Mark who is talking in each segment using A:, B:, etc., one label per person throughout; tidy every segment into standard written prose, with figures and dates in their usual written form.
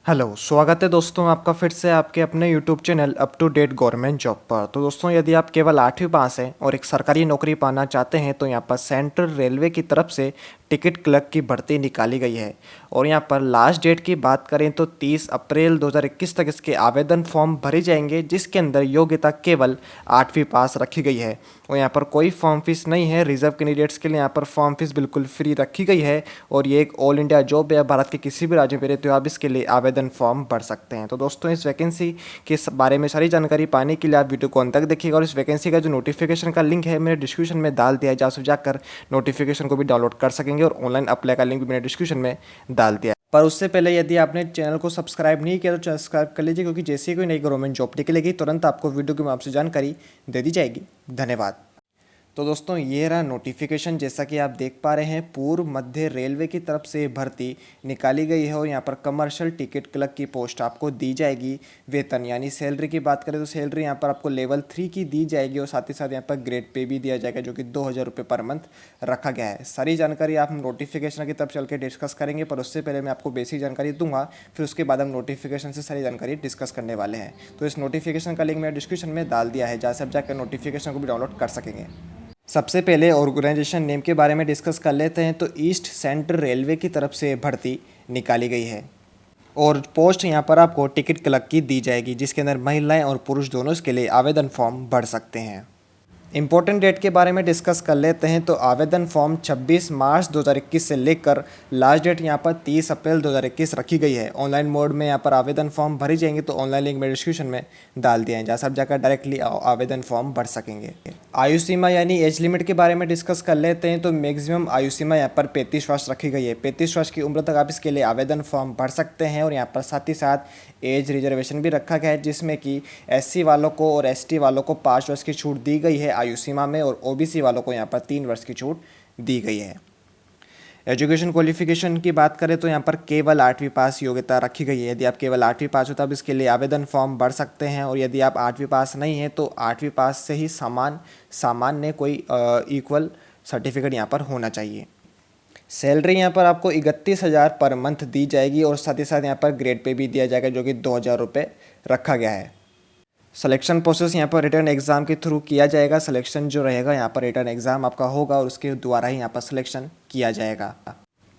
A: Hello, स्वागत है दोस्तों आपका फिर से आपके अपने YouTube channel up to date government job पर। तो दोस्तों यदि आप केवल 8वीं पास हैं और एक सरकारी नौकरी पाना चाहते हैं तो यहाँ पर सेंट्रल रेलवे की तरफ से टिकट क्लर्क की भर्ती निकाली गई है। और यहाँ पर लास्ट डेट की बात करें तो 30 अप्रैल 2021 तक इसके आवेदन फॉर्म भरे जाएंगे, जिसके अंदर योग्यता केवल 8वीं पास रखी गई है। और यहाँ पर कोई फॉर्म फीस नहीं है। रिजर्व कैंडिडेट्स के लिए यहाँ पर फॉर्म फीस बिल्कुल फ्री रखी गई है। और ये एक ऑल इंडिया जॉब है, भारत के किसी भी राज्य में रहते हो आप इसके लिए आवेदन फॉर्म भर सकते हैं। तो दोस्तों इस वैकेंसी के बारे में सारी जानकारी पाने के लिए आप वीडियो को अंत तक देखिएगा। और इस वैकेंसी का जो नोटिफिकेशन का लिंक है मैंने डिस्क्रिप्शन में डाल दिया है, जहाँ से जाकर नोटिफिकेशन को भी डाउनलोड कर सकेंगे। और ऑनलाइन अप्लाई का लिंक भी मैंने डिस्क्रिप्शन में डाल दिया है। पर उससे पहले यदि आपने चैनल को सब्सक्राइब नहीं किया तो सब्सक्राइब कर लीजिए, क्योंकि जैसे ही कोई नई गवर्नमेंट जॉब निकलेगी तुरंत आपको वीडियो के माध्यम से जानकारी दे दी जाएगी। धन्यवाद। तो दोस्तों ये रहा नोटिफिकेशन। जैसा कि आप देख पा रहे हैं, पूर्व मध्य रेलवे की तरफ से भर्ती निकाली गई है और यहाँ पर कमर्शियल टिकट क्लर्क की पोस्ट आपको दी जाएगी। वेतन यानी सैलरी की बात करें तो सैलरी यहाँ पर आपको लेवल 3 की दी जाएगी और साथ ही साथ यहाँ पर ग्रेड पे भी दिया जाएगा, जो कि 2000 रुपये पर मंथ रखा गया है। सारी जानकारी आप नोटिफिकेशन की तरफ चल के डिस्कस करेंगे, पर उससे पहले मैं आपको बेसिक जानकारी दूंगा, फिर उसके बाद हम नोटिफिकेशन से सारी जानकारी डिस्कस करने वाले हैं। तो इस नोटिफिकेशन का लिंक मैंने डिस्क्रिप्शन में डाल दिया है, जहाँ से आप जाकर नोटिफिकेशन को भी डाउनलोड कर सकेंगे। सबसे पहले ऑर्गेनाइजेशन नेम के बारे में डिस्कस कर लेते हैं। तो ईस्ट सेंट्रल रेलवे की तरफ से भर्ती निकाली गई है और पोस्ट यहाँ पर आपको टिकट क्लर्क की दी जाएगी, जिसके अंदर महिलाएं और पुरुष दोनों इसके लिए आवेदन फॉर्म भर सकते हैं। इम्पोर्टेंट डेट के बारे में डिस्कस कर लेते हैं। तो आवेदन फॉर्म 26 मार्च 2021 से लेकर लास्ट डेट यहाँ पर 30 अप्रैल 2021 रखी गई है। ऑनलाइन मोड में यहाँ पर आवेदन फॉर्म भरी जाएंगे, तो ऑनलाइन लिंक मैं डिस्क्रिप्शन में डाल दिया है, जहाँ से आप जाकर डायरेक्टली आवेदन फॉर्म भर सकेंगे। आयु सीमा यानी एज लिमिट के बारे में डिस्कस कर लेते हैं। तो मैक्सिमम आयु सीमा यहाँ पर 35 वर्ष रखी गई है। 35 वर्ष की उम्र तक आप इसके लिए आवेदन फॉर्म भर सकते हैं। और यहाँ पर साथ ही साथ एज रिजर्वेशन भी रखा गया है, जिसमें कि SC वालों को और ST वालों को 5 वर्ष की छूट दी गई है आयु सीमा में, और OBC वालों को यहाँ पर 3 वर्ष की छूट दी गई है। एजुकेशन क्वालिफिकेशन की बात करें तो यहाँ पर केवल 8वीं पास योग्यता रखी गई है। यदि आप केवल 8वीं पास हो तब इसके लिए आवेदन फॉर्म भर सकते हैं। और यदि आप 8वीं पास नहीं हैं तो 8वीं पास से ही सामान्य कोई इक्वल सर्टिफिकेट यहाँ पर होना चाहिए। सैलरी यहाँ पर आपको 31,000 पर मंथ दी जाएगी और साथ ही साथ यहाँ पर ग्रेड पे भी दिया जाएगा, जो कि 2000 रुपये रखा गया है। सिलेक्शन प्रोसेस यहाँ पर रिटर्न एग्ज़ाम के थ्रू किया जाएगा। सिलेक्शन जो रहेगा यहाँ पर रिटर्न एग्ज़ाम आपका होगा और उसके द्वारा ही यहाँ पर सिलेक्शन किया जाएगा।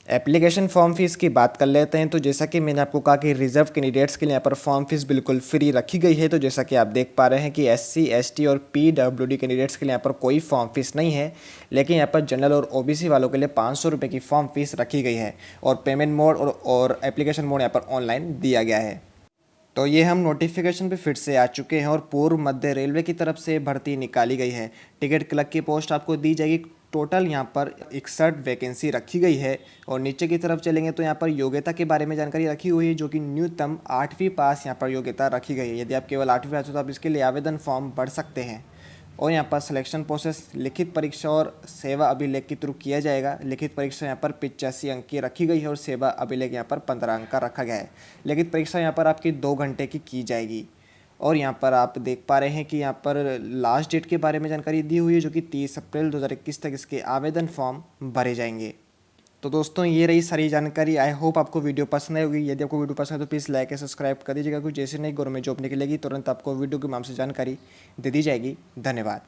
A: एप्लीकेशन फॉर्म फीस की बात कर लेते हैं। तो जैसा कि मैंने आपको कहा कि रिजर्व कैंडिडेट्स के लिए यहाँ पर फॉर्म फीस बिल्कुल फ्री रखी गई है। तो जैसा कि आप देख पा रहे हैं कि SC ST और PWD कैंडिडेट्स के लिए यहाँ पर कोई फॉर्म फीस नहीं है, लेकिन यहाँ पर जनरल और OBC वालों के लिए 500 रुपये की फॉर्म फीस रखी गई है। और पेमेंट मोड और एप्लीकेशन मोड यहाँ पर ऑनलाइन दिया गया है। तो ये हम नोटिफिकेशन पे फिर से आ चुके हैं और पूर्व मध्य रेलवे की तरफ से भर्ती निकाली गई है। टिकट क्लर्क की पोस्ट आपको दी जाएगी। टोटल यहाँ पर 61 वैकेंसी रखी गई है। और नीचे की तरफ चलेंगे तो यहाँ पर योग्यता के बारे में जानकारी रखी हुई है, जो कि न्यूनतम 8वीं पास यहाँ पर योग्यता रखी गई है। यदि आप केवल 8वीं पास हो तो आप इसके लिए आवेदन फॉर्म भर सकते हैं। और यहाँ पर सिलेक्शन प्रोसेस लिखित परीक्षा और सेवा अभिलेख के थ्रू किया जाएगा। लिखित परीक्षा यहाँ पर 85 अंक की रखी गई है और सेवा अभिलेख यहाँ पर 15 अंक का रखा गया है। लिखित परीक्षा यहाँ पर आपकी 2 घंटे की जाएगी। और यहाँ पर आप देख पा रहे हैं कि यहाँ पर लास्ट डेट के बारे में जानकारी दी हुई है, जो कि 30 अप्रैल 2021 तक इसके आवेदन फॉर्म भरे जाएंगे। तो दोस्तों ये रही सारी जानकारी। आई होप आपको वीडियो पसंद आई होगी। यदि आपको वीडियो पसंद है तो प्लीज़ लाइक और सब्सक्राइब कर दीजिएगा, क्योंकि जैसे नई गवर्नमेंट जॉब निकलेगी तुरंत आपको वीडियो के माध्यम से जानकारी दे दी जाएगी। धन्यवाद।